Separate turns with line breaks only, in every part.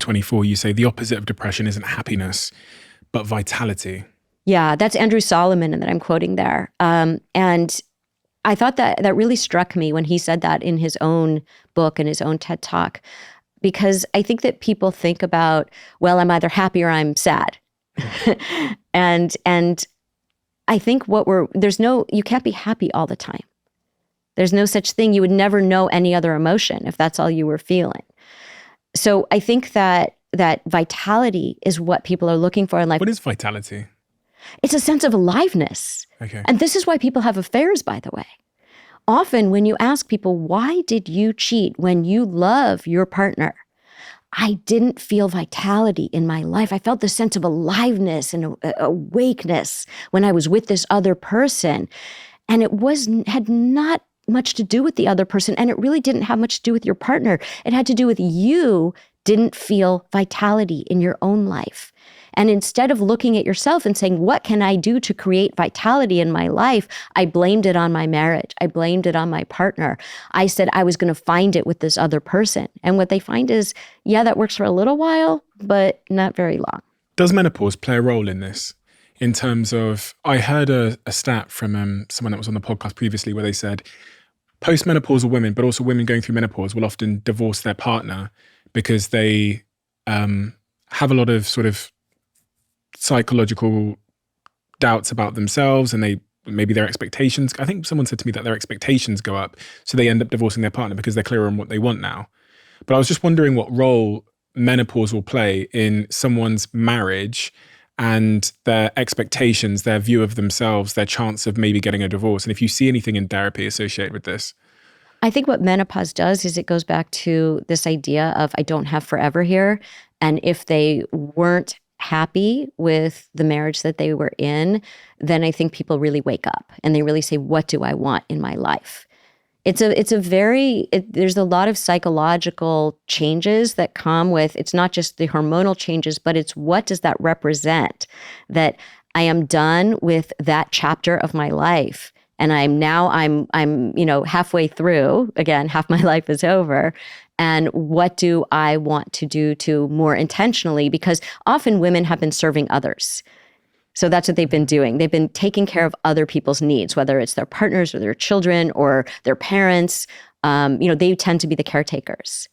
24, you say the opposite of depression isn't happiness, but vitality.
Yeah, that's Andrew Solomon that I'm quoting there. And I thought that really struck me when he said that in his own book and his own TED Talk, because I think that people think about, well, I'm either happy or I'm sad. and I think you can't be happy all the time. There's no such thing. You would never know any other emotion if that's all you were feeling. So I think that vitality is what people are looking for in life.
What is vitality?
It's a sense of aliveness.
Okay.
And this is why people have affairs, by the way. Often when you ask people, why did you cheat when you love your partner? I didn't feel vitality in my life. I felt this sense of aliveness and awakeness when I was with this other person. And it had not much to do with the other person. And it really didn't have much to do with your partner. It had to do with you didn't feel vitality in your own life. And instead of looking at yourself and saying, what can I do to create vitality in my life? I blamed it on my marriage. I blamed it on my partner. I said I was going to find it with this other person. And what they find is, yeah, that works for a little while, but not very long.
Does menopause play a role in this? In terms of, I heard a stat from someone that was on the podcast previously where they said postmenopausal women, but also women going through menopause, will often divorce their partner because they have a lot of sort of psychological doubts about themselves, and maybe their expectations. I think someone said to me that their expectations go up, so they end up divorcing their partner because they're clearer on what they want now. But I was just wondering what role menopause will play in someone's marriage and their expectations, their view of themselves, their chance of maybe getting a divorce. And if you see anything in therapy associated with this.
I think what menopause does is it goes back to this idea of I don't have forever here. And if they weren't happy with the marriage that they were in, then I think people really wake up and they really say, what do I want in my life? There's a lot of psychological changes that come with, it's not just the hormonal changes, but it's what does that represent? That I am done with that chapter of my life. And I'm halfway through, again, half my life is over. And what do I want to do to more intentionally? Because often women have been serving others. So that's what they've been doing. They've been taking care of other people's needs, whether it's their partners or their children or their parents. They tend to be the caretakers.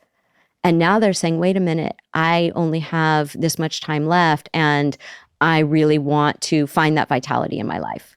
And now they're saying, wait a minute, I only have this much time left and I really want to find that vitality in my life.